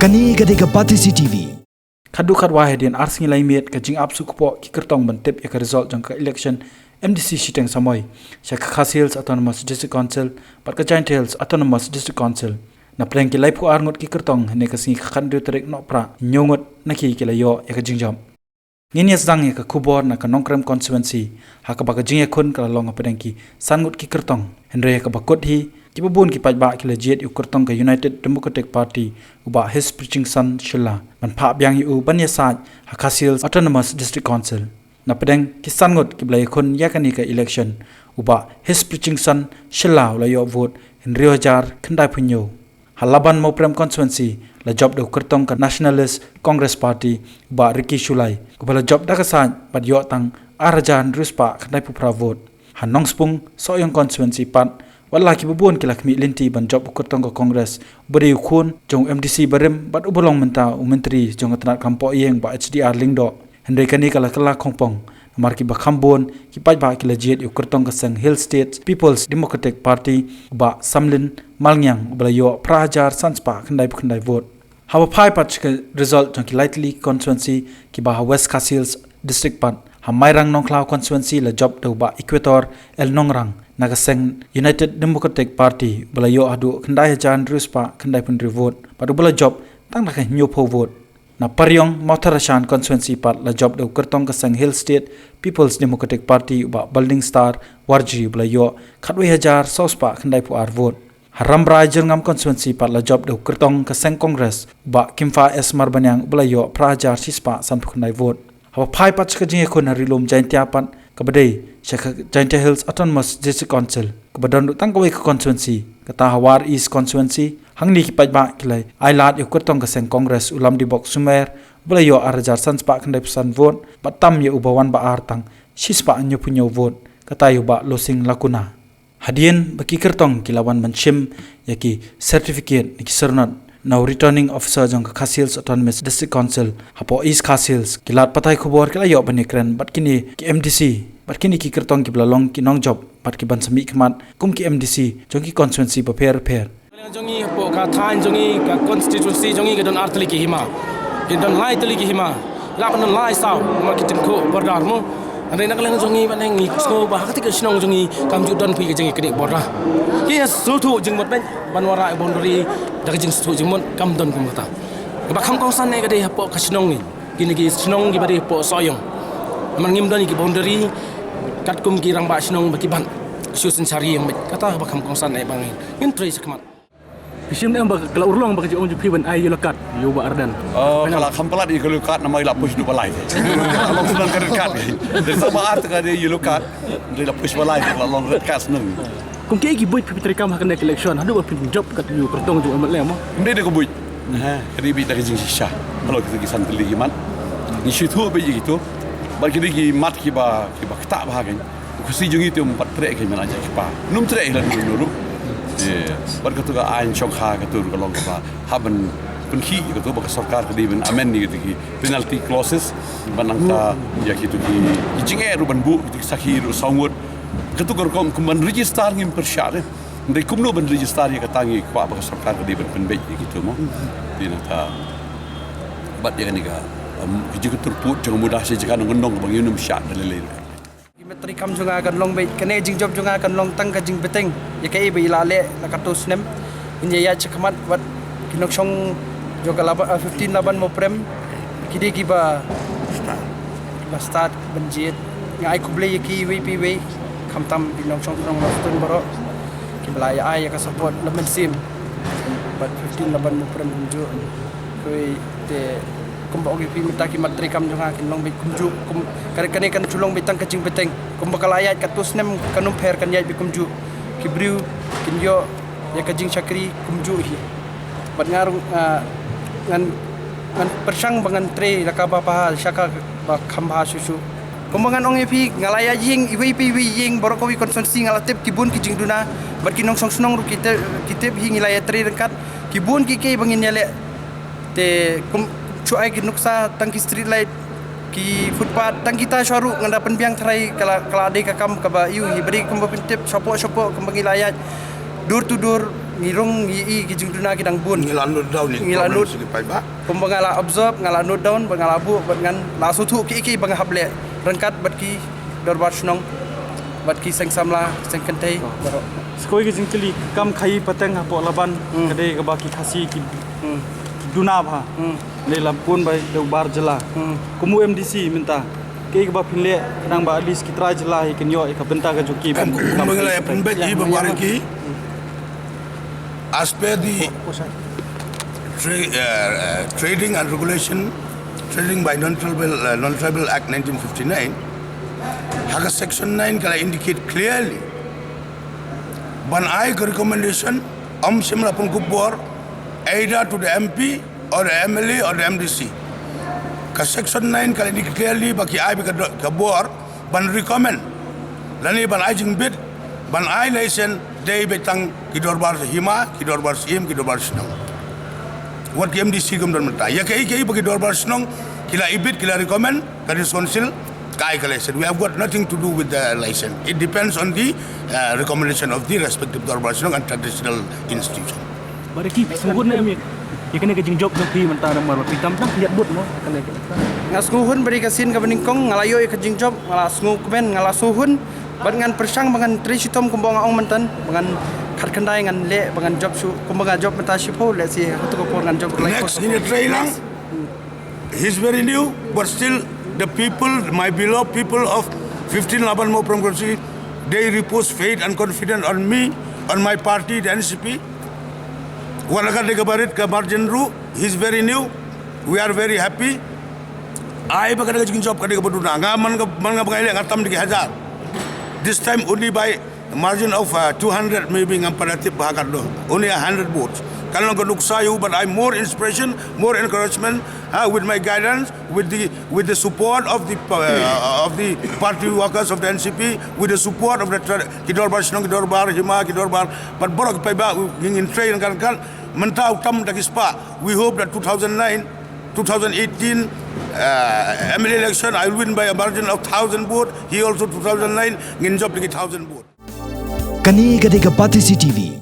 Kani gadega Batisi TV. Khadu khadwa hedian arsing laimet ka jing apsu kupo ki kertong bantep ya result jang ka election MDC Shiteng Samoi Shaka Khasils Autonomous District Council pat ka Giant Hills Autonomous District Council na preng ki laipu arngot ki kertong ne ka sing khandu trek no pra nyongot na ki layo ya ka jingjam ngini asdang ya ka kubor na ka nongkrem constituency haka ba ka jing khun ka long apeng ki sangut ki kertong henre ka bakot hi ki babun ki pajba ki lejet yu kertong ka United Democratic Party uba Hspdp shilla man pha byang yu banya sa Haka Autonomous District Council na pedeng ki sangut ki blai khun yakani ka election uba Hspdp shilla la yo vote in 2000 khandai phunyo halaban moprem constituency la job do kertong ka Nationalist Congress Party uba Riki Shulai kubala job da ka sa bat yo tang arajan ruspa khandai pu pra vote hanong spung so yung constituency pat wala ki babun ki lakmi linti ban job kertong ka Congress beri khun jong MDC barem bat ubolong menta menteri jong atnat kampo yeng ba HDR lingdo hendai kani kala khongpong mar ki ba khambon ki paj ba ki lajet yu kertong ka sang Hill State People's Democratic Party ba samlin malngyang balayo prajar sanspa khandai vote hawa phai pat ka result jong ki lightly constituency ki ba West Castles district pat hamairang nongklau constituency la job do ba Equator el nongrang nagaseng United Democratic Party balayo adu khandai jan ruspa khandai pun vote padu bala job tang na nyu pho vote na paryong Mautharashan constituency pat la job do kertong ka sang Hill State People's Democratic Party ba Building Star warji balayo khatwe hajar sospa khandai pu ar vote haram rajengam constituency pat la job do kertong ka sang Congress ba Kimfa S Marbanyang balayo prajar sispa san khandai vote hawa phai pat ka jing khon harilom jaintia pat kabadai Shaka Giant Hills Autonomous District Council kabadon tang kawai ka constituency kata Hawar East constituency hangni ki pajba kilai ailat yu kertong ka sang Congress ulam di bok sumer bulayo arajar sanspa khandai pesan vote batam ye ubawan ba artang sispa anyo punyo vote kata yu ba losing lakuna hadien baki kertong kilawan manshim yaki certificate ni kisernat now returning officer jong Khasils Autonomous District Council hapo East Khasils kilat patai khobor kilayo banikren bat kini ki MDC bat kini ki kertong ki blalong ki nong job bat ki ban sami khmat kum ki MDC jong ki constituency pa pher jongi hapo ka than jongi ka constituency jongi ke don artli ki hima ke don lai tli ki hima la ban lai saw ma ki tinko bordar mo ande nak lang jongi ban ngi sko ba ka ti ka snong jongi kam ju don phi ke jongi ke borda ki su thu jing mot ben ban wara bondori dak jing su jing mot kam don kum ta ba kham kong san ne ka de hapo ka snong ni kini ki snong ki ba de hapo soyong man ngim don ki bondori kat kum ki rang ba snong ba ki ban su sin sari kata ba kham kong san ne bang ngin trei sakmat Isim ni ambak kalau urlong bak jom jupi ban ayu lekat yu ba ardan. Oh kalau kampelat di lekat nama ila push du balai. Long sunan kan lekat. Dari sama art ka di lekat di la push balai la long lekat seneng. Kung kay gi buit pipitri kam hakan election hadu ba pin job kat yu kertong ju amat lemo. Mde de ko buit. Kadi bi dari jing shisha. Kalau kita gi santeli gi man. Ni shitu ba gi tu. Ba kidi gi mat ki ba kta ba hakan. Ku si jungi tu 4 trek ki man aja ki pa. Num trek la dulu. Bar katu ka ain chok ha katu ka long ka haben penki katu ba sarkar ka di ben amen ni ki penalty clauses banang ka ya kitu ki jinge ru ban bu ki sakhi ru sawut katu ka kom kum register ngim per share ndai kum no ban register ya ka tangi kwa ba sarkar ka di ben pen be gitu mo dina ta bat ya ni ka ki jiku turput jong mudah se jika nong bang yunum shat dalele Menteri kam juga akan long baik kena jing job juga akan long tang ka jing beteng ya kai be ilale la katus nem inje ya chakmat wat kinokshong juga 15 laban mo prem kidi ki ba start banjit ngai kuble ki we kam tam kinokshong nong lostun baro ki belaya ai ka support lemen sim but 15 laban mo prem unju koi te kumba ogi pi minta ki matri kam jonga kin long bi kumju kum kare kan chulong bitang kacing beteng kumba kalayat katus nem kanum pher kan yai bi kumju ki briu kin yo ya kajing chakri kumju hi bat ngarung ngan persang bangan tre lakaba pa shaka ba khamba susu kumbangan ong epi ngalaya ying iwi ying borokowi konsensi ngalatep kibun kijing duna bat kinong song snong ru kitep hi ngilaya tre dekat kibun ki ke bangin yale te cuai ki nuksa tangki street light ki footpath tang kita syaru nganda penbiang terai kala ade ka kam ka ba yu hi beri kumba pintip sopo kembangi layat door to door ngirong i kijing duna kidang bun Ngilanut daw ni Ngilanut. sige pai ba. kumbangala observe ngala note down bangala bu bangan la sutu ki bang hable rangkat bat ki dorbar snong bat ki seng samla seng kentai Sekoi ke jingkeli kam khai pateng ha po laban kadai ka baki khasi ki duna bha le lampun bai deu bar jela kumu MDC minta ke ka ba phinle nang ba alis ki tra jela hi kenyo ka benta ka joki Mengala ya pun beji babar ki. As per the trading and regulation, trading by non-tribal Act 1959, Haka Section 9 kala indicate clearly. Ban I recommendation shimla pun kubor either to the MP or the MLA or the MDC. Ka Section 9 kala indicate clearly baki I kabor ban recommend. Lani ban I jing bid ban I license day betang kidorbar hima kidorbar sim kidorbar snong. What MDC gumdan mata ya kai bagi dorbar snong kila ibit kila recommend kadis council kai license. We have got nothing to do with the license. It depends on the recommendation of the respective dorbar snong and traditional institution. Bariki suhun na mi. Ikane ke jing job no pi menta na mar pi tam tam lihat bot mo kane ke. ngaskuhun beri kasin ka beningkong ngalayo kijing job ngala sngu kemen ngala suhun bat ngan persang bangan trisitom kumbang ong mentan bangan khat khandai ngan le bangan job su kumbang job menta sipo le si hatu ko por ngan job lai Next in the trailer, he's very new, but still the people, my beloved people of 15 Laban Mo from Kursi, they repose faith and confidence on me, on my party, the NCP. Walakan de kabarit kabar jenru, he's very new. We are very happy. I bakal kerja job kerja berdua. Ngaman bangai ngatam di hajar. This time only by margin of 200 maybe ngamparatif bahagat do. Only 100 votes. Kalau keduk sayu, but I'm more inspiration, more encouragement with my guidance, with the support of the party workers of the NCP, with the support of the Kidorbar Sinong, Kidorbar Hima, Kidorbar, but borok paiba ingin train kan mentau tam dagi spa. We hope that 2018 MLA election I will win by a margin of 1,000 votes. He also 2009 ingin job lagi 1,000 votes. Kani Gadega Batisi TV.